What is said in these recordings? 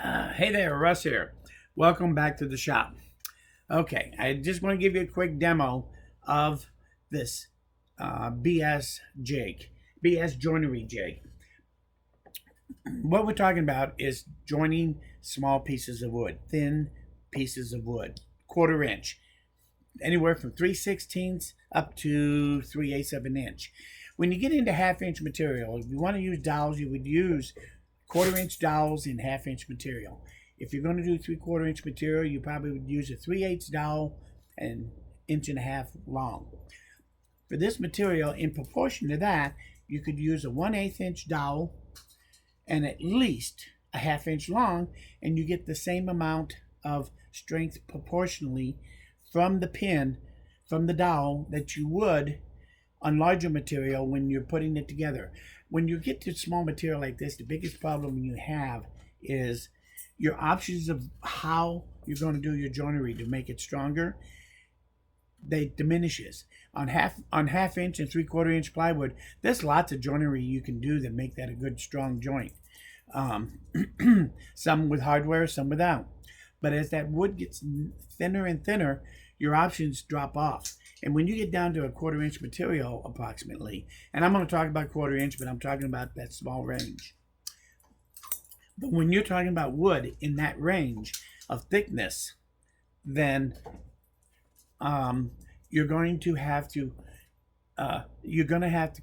Hey there, Russ here. Welcome back to the shop. Okay, I just want to give you a quick demo of this BS jig, BS joinery jig. What we're talking about is joining small pieces of wood, thin pieces of wood, quarter inch, anywhere from 3/16 up to 3/8 of an inch. When you get into half-inch material, if you want to use dowels, you would use quarter-inch dowels in half-inch material. If you're going to do 3/4 inch material, you probably would use a 3/8 dowel and inch and a half long. For this material, in proportion to that, you could use a 1/8 inch dowel and at least a half-inch long, and you get the same amount of strength proportionally from the pin, from the dowel, that you would on larger material when you're putting it together. When you get to small material like this, the biggest problem you have is your options of how you're going to do your joinery to make it stronger. They diminishes on half inch and 3/4 inch plywood. There's lots of joinery you can do that make that a good strong joint. Some with hardware, some without. But as that wood gets thinner and thinner, your options drop off. And when you get down to a 1/4 inch material approximately, and I'm going to talk about 1/4 inch, but I'm talking about that small range. But when you're talking about wood in that range of thickness, then you're going to have to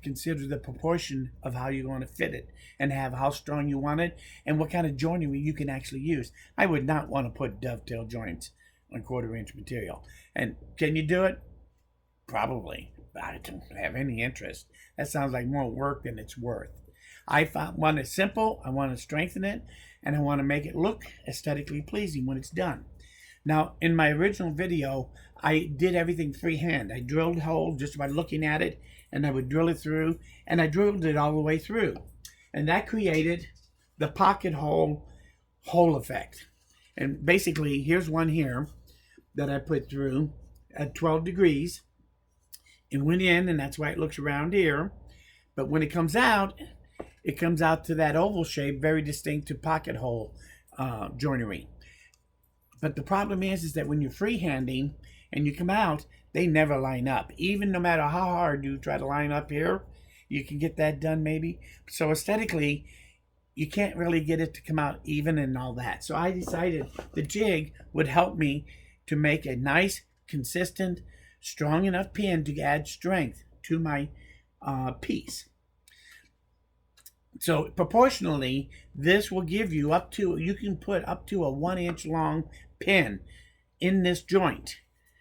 consider the proportion of how you're going to fit it and have how strong you want it and what kind of joinery you can actually use. I would not want to put dovetail joints on 1/4 inch material. And can you do it? Probably, but I don't have any interest. That sounds like more work than it's worth. Want it simple, I want to strengthen it, and I want to make it look aesthetically pleasing when it's done. Now, in my original video, I did everything freehand. I drilled holes just by looking at it, and I would drill it through, and I drilled it all the way through. And that created the pocket hole effect. And basically, here's one here that I put through at 12 degrees. It went in, and that's why it looks around here. But when it comes out to that oval shape, very distinct to pocket hole joinery. But the problem is that when you're freehanding and you come out, they never line up. Even no matter how hard you try to line up here, you can get that done maybe. So aesthetically, you can't really get it to come out even and all that. So I decided the jig would help me to make a nice, consistent, strong enough pin to add strength to my piece. So proportionally, this will give you you can put up to a 1 inch long pin in this joint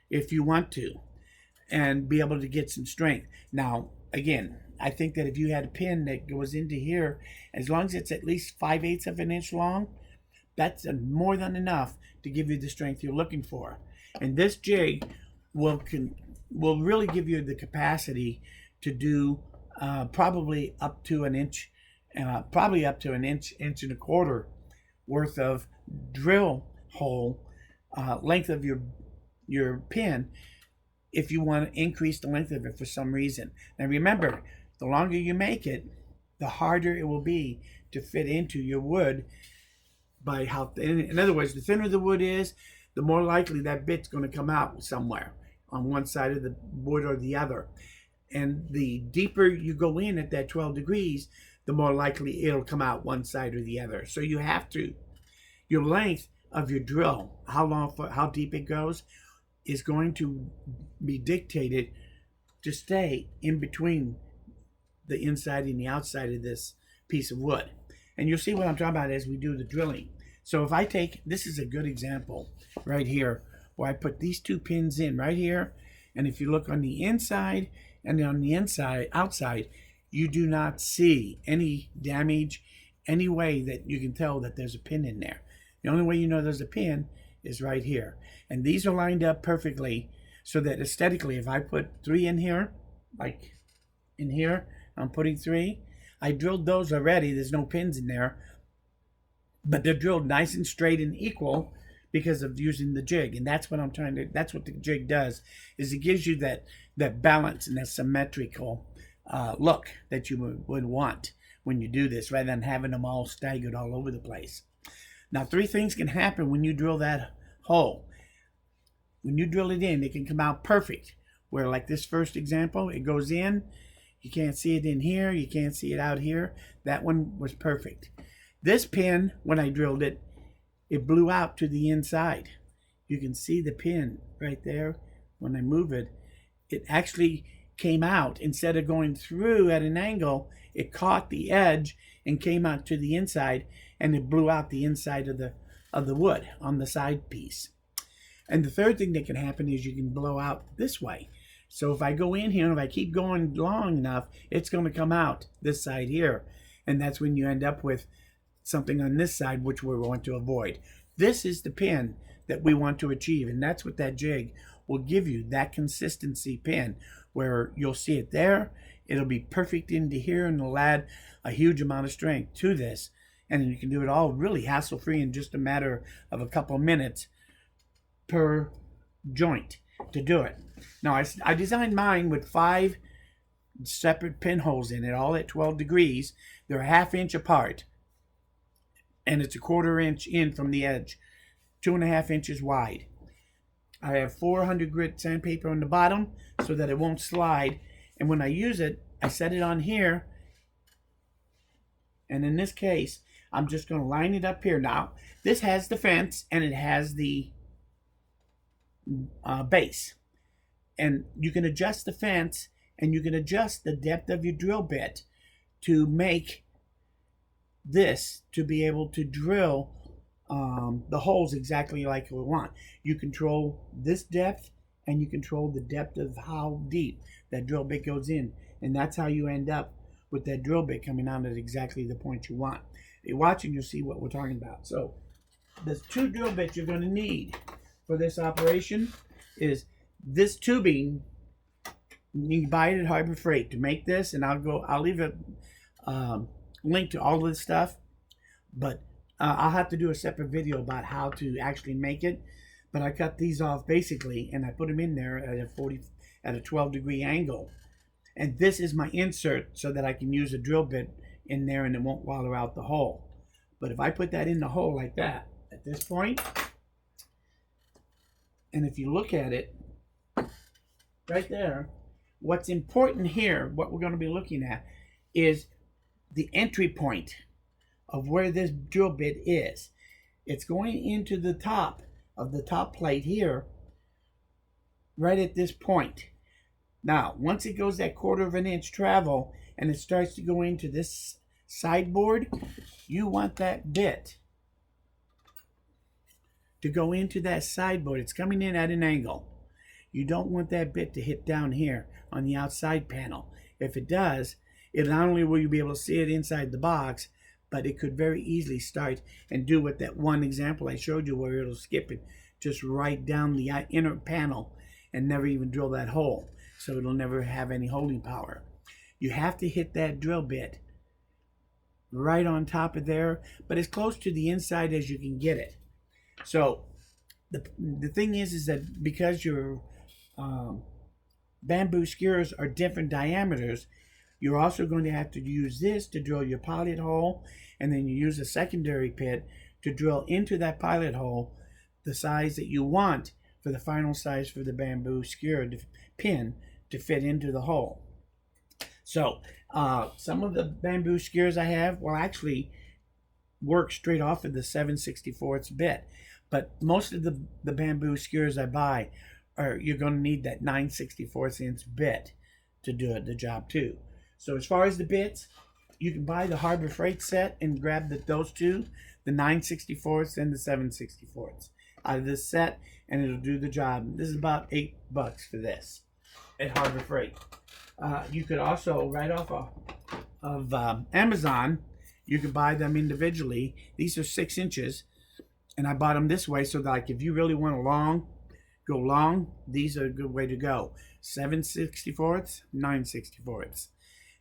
if you want to and be able to get some strength. Now, again, I think that if you had a pin that goes into here, as long as it's at least 5/8 of an inch long, that's more than enough to give you the strength you're looking for. And this jig will really give you the capacity to do probably up to an inch, inch and a quarter worth of drill hole length of your pin if you want to increase the length of it for some reason. Now remember, the longer you make it, the harder it will be to fit into your wood by how thin. In other words, the thinner the wood is, the more likely that bit's going to come out somewhere on one side of the wood or the other. And the deeper you go in at that 12 degrees, the more likely it'll come out one side or the other. So you have to, your length of your drill, how deep it goes, is going to be dictated to stay in between the inside and the outside of this piece of wood. And you'll see what I'm talking about as we do the drilling. So if I take, this is a good example right here, where I put these two pins in right here. And if you look on the inside and on the outside, you do not see any damage, any way that you can tell that there's a pin in there. The only way you know there's a pin is right here. And these are lined up perfectly so that aesthetically, if I put 3 in here, like in here, I'm putting 3. I drilled those already. There's no pins in there, but they're drilled nice and straight and equal because of using the jig. And that's what that's what the jig does, is it gives you that balance and that symmetrical look that you would want when you do this, rather than having them all staggered all over the place. Now, three things can happen when you drill that hole. When you drill it in, it can come out perfect. Where like this first example, it goes in, you can't see it in here, you can't see it out here. That one was perfect. This pin, when I drilled it, it blew out to the inside. You can see the pin right there. When I move it, it actually came out. Instead of going through at an angle, it caught the edge and came out to the inside, and it blew out the inside of the wood on the side piece. And the third thing that can happen is you can blow out this way. So if I go in here, if I keep going long enough, it's going to come out this side here. And that's when you end up with something on this side, which we want to avoid. This is the pin that we want to achieve. And that's what that jig will give you, that consistency pin, where you'll see it there. It'll be perfect into here, and it'll add a huge amount of strength to this. And you can do it all really hassle-free in just a matter of a couple of minutes per joint to do it. Now, I designed mine with 5 separate pinholes in it, all at 12 degrees. They're a ½ inch apart, and it's a 1/4 inch in from the edge, 2½ inches wide. I have 400 grit sandpaper on the bottom so that it won't slide. And when I use it, I set it on here. And in this case, I'm just going to line it up here. Now, this has the fence and it has the base. And you can adjust the fence and you can adjust the depth of your drill bit to make this to be able to drill the holes exactly like we want. You control this depth and you control the depth of how deep that drill bit goes in, and that's how you end up with that drill bit coming out at exactly the point you want. If you're watching, you'll see what we're talking about. So there's 2 drill bits you're going to need for this operation. Is this tubing, you can buy it at Harbor Freight to make this, and I'll leave a link to all of this stuff, but I'll have to do a separate video about how to actually make it. But I cut these off basically, and I put them in there at a 12-degree angle. And this is my insert so that I can use a drill bit in there and it won't wallow out the hole. But if I put that in the hole like that at this point, and if you look at it right there, what's important here, what we're going to be looking at, is the entry point of where this drill bit is. It's going into the top of the top plate here, right at this point. Now, once it goes that 1/4 inch travel and it starts to go into this sideboard, you want that bit to go into that sideboard. It's coming in at an angle. You don't want that bit to hit down here on the outside panel. If it does, it not only will you be able to see it inside the box, but it could very easily start and do what that one example I showed you, where it'll skip it just right down the inner panel and never even drill that hole. So it'll never have any holding power. You have to hit that drill bit right on top of there, but as close to the inside as you can get it. So the thing is that because your bamboo skewers are different diameters, you're also going to have to use this to drill your pilot hole, and then you use a secondary pit to drill into that pilot hole the size that you want for the final size for the bamboo skewer pin to fit into the hole. So some of the bamboo skewers I have will actually work straight off of the 7/64 bit, but most of the bamboo skewers I buy you're going to need that 9/64 inch bit to do the job too. So as far as the bits, you can buy the Harbor Freight set and grab those two, the 9/64 and the 7/64 out of this set, and it'll do the job. This is about $8 for this at Harbor Freight. You could also, right off of Amazon, you could buy them individually. These are 6 inches, and I bought them this way so that, like, if you really want go long, these are a good way to go. 7/64, 9/64.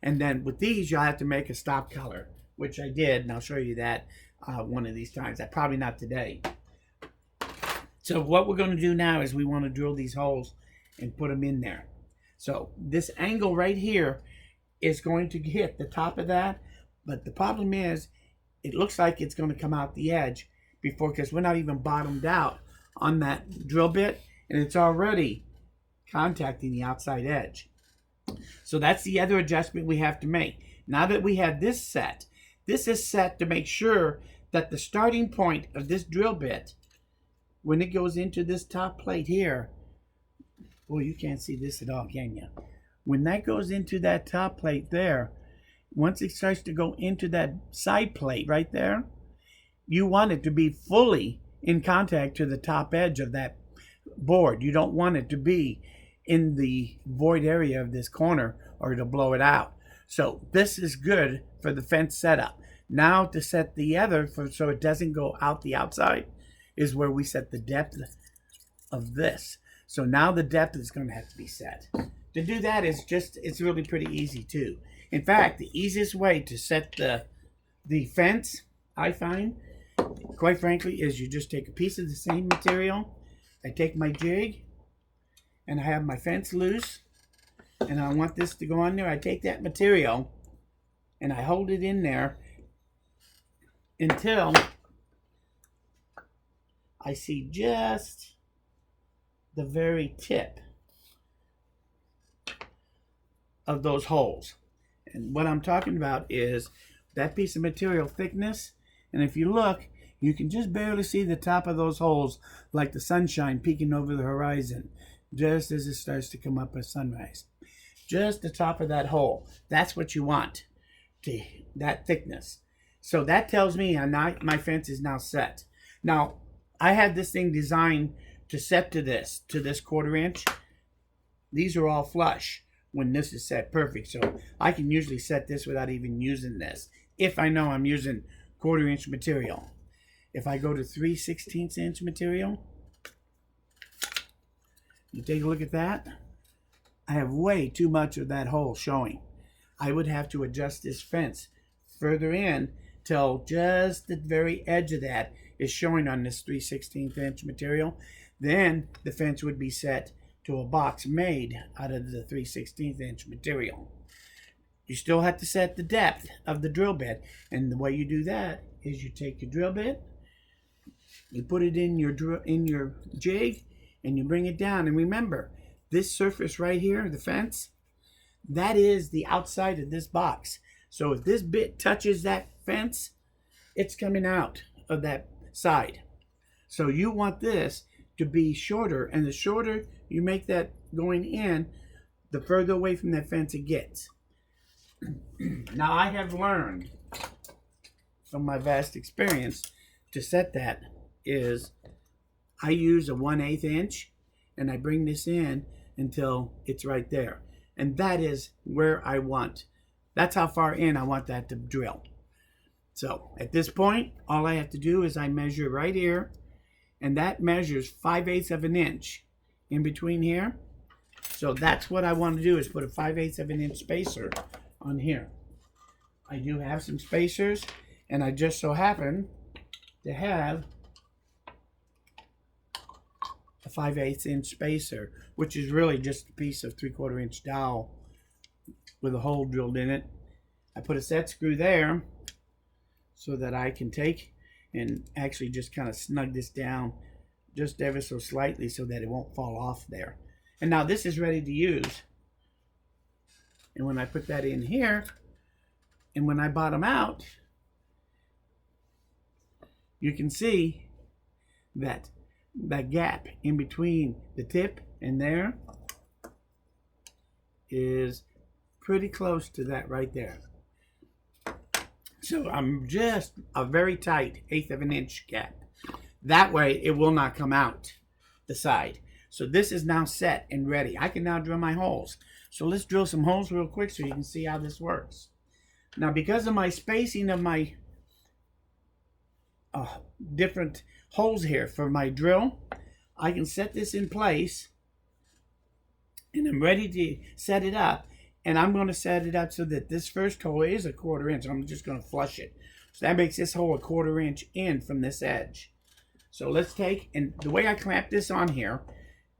And then with these, you'll have to make a stop collar, which I did, and I'll show you that one of these times. Probably not today. So what we're going to do now is we want to drill these holes and put them in there. So this angle right here is going to hit the top of that, but the problem is it looks like it's going to come out the edge, before, because we're not even bottomed out on that drill bit, and it's already contacting the outside edge. So that's the other adjustment we have to make. Now that we have this set, this is set to make sure that the starting point of this drill bit, when it goes into this top plate here, well, you can't see this at all, can you? When that goes into that top plate there, once it starts to go into that side plate right there, you want it to be fully in contact to the top edge of that board. You don't want it to be in the void area of this corner or it'll blow it out. So this is good for the fence setup. Now to set the other so it doesn't go out the outside is where we set the depth of this. So now the depth is going to have to be set. To do that is it's really pretty easy too. In fact, the easiest way to set the fence, I find, quite frankly, is you just take a piece of the same material. I take my jig and I have my fence loose and I want this to go on there. I take that material and I hold it in there until I see just the very tip of those holes. And what I'm talking about is that piece of material thickness. And if you look, you can just barely see the top of those holes, like the sunshine peeking over the horizon, just as it starts to come up at sunrise. Just the top of that hole. That's what you want, that thickness. So that tells me my fence is now set. Now, I have this thing designed to set to this 1/4 inch. These are all flush when this is set perfect. So I can usually set this without even using this, if I know I'm using 1/4 inch material. If I go to 3/16 inch material, you take a look at that. I have way too much of that hole showing. I would have to adjust this fence further in till just the very edge of that is showing on this 3/16 inch material. Then the fence would be set to a box made out of the 3/16 inch material. You still have to set the depth of the drill bit, and the way you do that is you take your drill bit, you put it in your jig, and you bring it down. And remember, this surface right here, the fence, that is the outside of this box. So if this bit touches that fence, it's coming out of that side. So you want this to be shorter, and the shorter you make that going in, the further away from that fence it gets. Now I have learned from my vast experience to set that is I use a 1/8 inch and I bring this in until it's right there. And that is where I want. That's how far in I want that to drill. So at this point, all I have to do is I measure right here, and that measures 5/8 of an inch in between here. So that's what I want to do, is put a 5/8 of an inch spacer on here. I do have some spacers, and I just so happen to have a 5/8 inch spacer, which is really just a piece of 3/4 inch dowel with a hole drilled in it. I put a set screw there so that I can take and actually just kind of snug this down just ever so slightly so that it won't fall off there. And now this is ready to use. And when I put that in here, and when I bottom out, you can see that that gap in between the tip and there is pretty close to that right there. So I'm just a very tight 1/8 of an inch gap. That way it will not come out the side. So this is now set and ready. I can now drill my holes. So let's drill some holes real quick so you can see how this works. Now, because of my spacing of my different holes here for my drill, I can set this in place, and I'm ready to set it up. And I'm going to set it up so that this first hole is a 1/4 inch. I'm just going to flush it. So that makes this hole a 1/4 inch in from this edge. So let's take, and the way I clamp this on here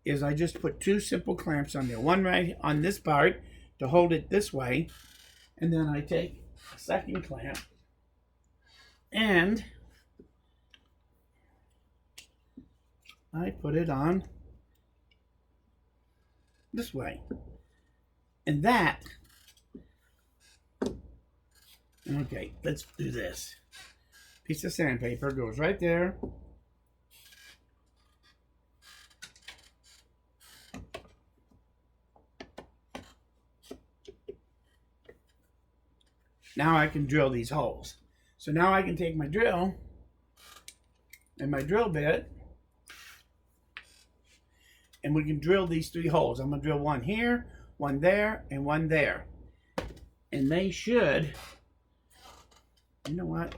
is I just put 2 simple clamps on there. One right on this part to hold it this way, and then I take a second clamp and I put it on this way. And that, okay, let's do this. Piece of sandpaper goes right there. Now I can drill these holes. So now I can take my drill and my drill bit, and we can drill these 3 holes. I'm going to drill one here, one there, and one there. And they should, you know what?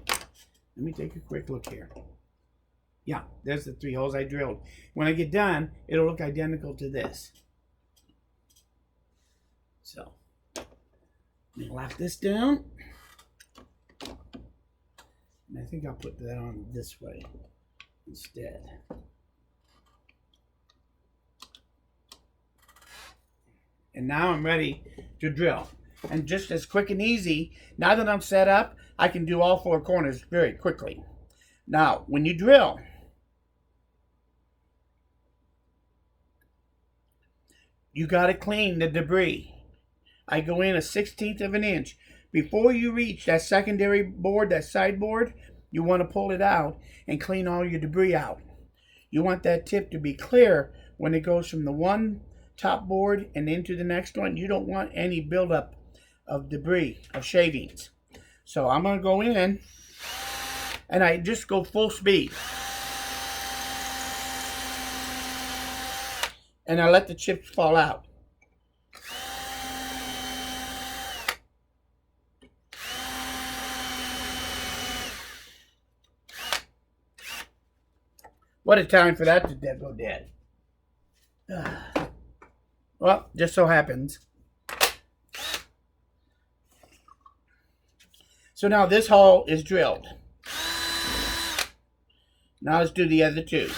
Let me take a quick look here. Yeah, there's the 3 holes I drilled. When I get done, it'll look identical to this. So, let me lock this down. And I think I'll put that on this way instead. And now I'm ready to drill. And just as quick and easy, now that I'm set up, I can do all 4 corners very quickly. Now, when you drill, you got to clean the debris. I go in 1/16 of an inch. Before you reach that secondary board, that sideboard, you want to pull it out and clean all your debris out. You want that tip to be clear when it goes from the one top board and into the next one. You don't want any buildup of debris, of shavings. So I'm going to go in and I just go full speed. And I let the chips fall out. What a time for that to go dead. Well, just so happens. So now this hole is drilled. Now let's do the other 2.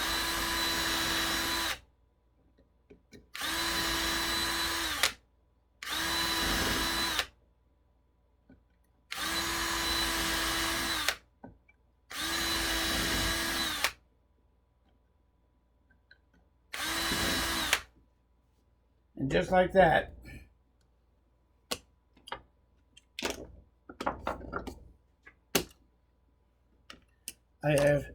And just like that, I have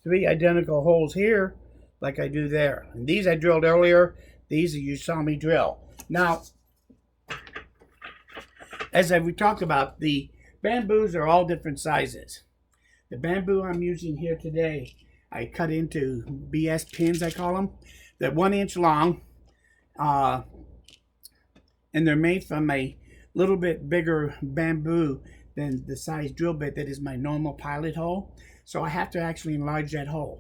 3 identical holes here like I do there. And these I drilled earlier. These you saw me drill. Now, as we talked about, the bamboos are all different sizes. The bamboo I'm using here today, I cut into BS pins, I call them. They're 1 inch long. And they're made from a little bit bigger bamboo than the size drill bit that is my normal pilot hole. So I have to actually enlarge that hole.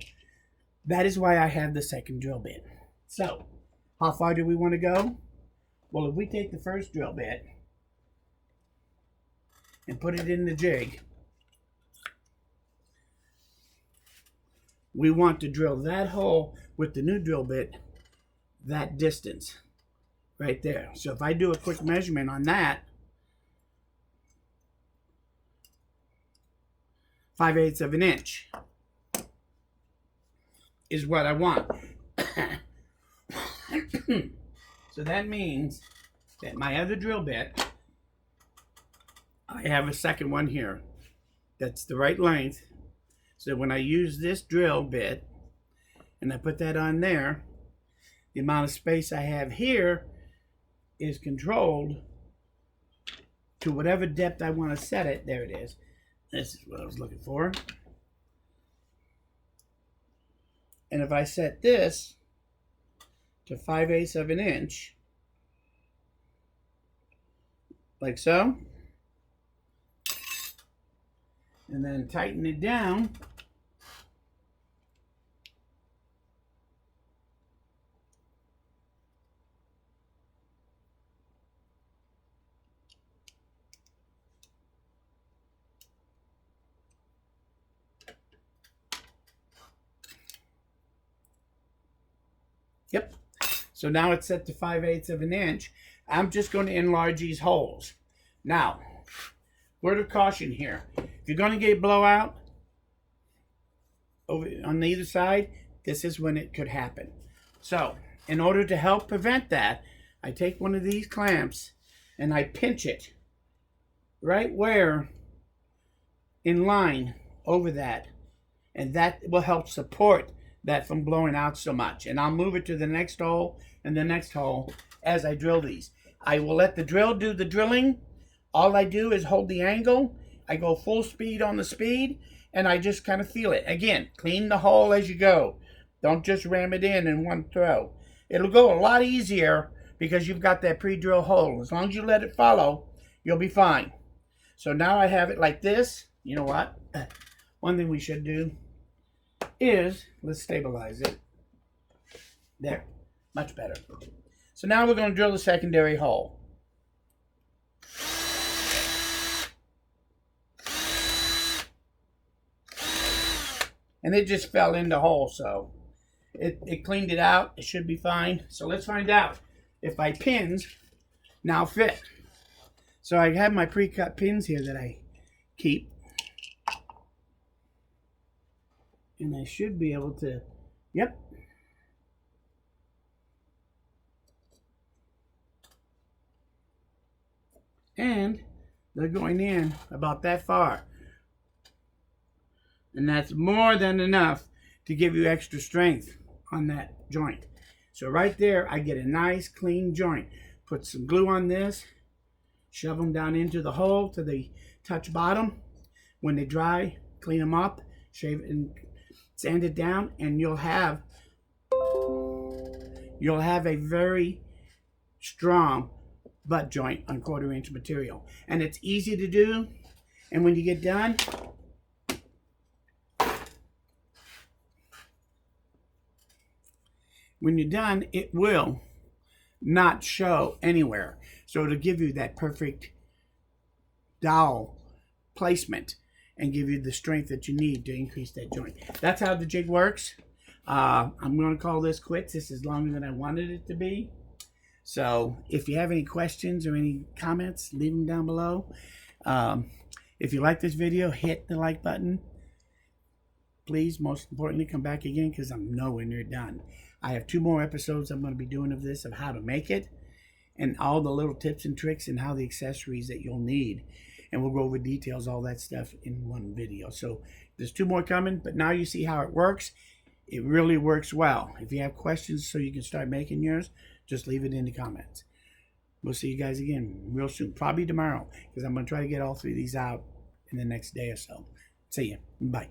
That is why I have the second drill bit. So, how far do we want to go? Well, if we take the first drill bit and put it in the jig, we want to drill that hole with the new drill bit that distance right there. So if I do a quick measurement on that, 5/8 of an inch is what I want. So that means that my other drill bit, I have a second one here that's the right length. So when I use this drill bit and I put that on there, the amount of space I have here is controlled to whatever depth I want to set it. There it is. This is what I was looking for. And if I set this to 5/8 of an inch, like so, and then tighten it down, yep. So now it's set to 5/8 of an inch. I'm just going to enlarge these holes. Now, word of caution here. If you're going to get blowout over on either side, this is when it could happen. So in order to help prevent that, I take one of these clamps and I pinch it right where in line over that, and that will help support that from blowing out so much. And I'll move it to the next hole and the next hole as I drill these. I will let the drill do the drilling. All I do is hold the angle. I go full speed on the speed, and I just kind of feel it. Again, clean the hole as you go. Don't just ram it in one throw. It'll go a lot easier because you've got that pre-drill hole. As long as you let it follow, you'll be fine. So now I have it like this. You know what? One thing we should do is, let's stabilize it. There, much better. So now we're going to drill the secondary hole. And it just fell in the hole, so it cleaned it out. It should be fine. So let's find out if my pins now fit. So I have my pre-cut pins here that I keep. And I should be able to, yep. And they're going in about that far. And that's more than enough to give you extra strength on that joint. So right there, I get a nice clean joint. Put some glue on this, shove them down into the hole till they touch bottom. When they dry, clean them up, shave it and sand it down, and you'll have a very strong butt joint on 1/4 inch material. And it's easy to do. And when you get done, it will not show anywhere. So it'll give you that perfect dowel placement and give you the strength that you need to increase that joint. That's how the jig works. I'm going to call this quits. This is longer than I wanted it to be. So if you have any questions or any comments, leave them down below. If you like this video, hit the like button. Please, most importantly, come back again because I'm nowhere near done. I have 2 more episodes I'm going to be doing of this, of how to make it, and all the little tips and tricks and how the accessories that you'll need. And we'll go over details, all that stuff in one video. So there's 2 more coming, but now you see how it works. It really works well. If you have questions so you can start making yours, just leave it in the comments. We'll see you guys again real soon, probably tomorrow, because I'm going to try to get all 3 of these out in the next day or so. See ya. Bye.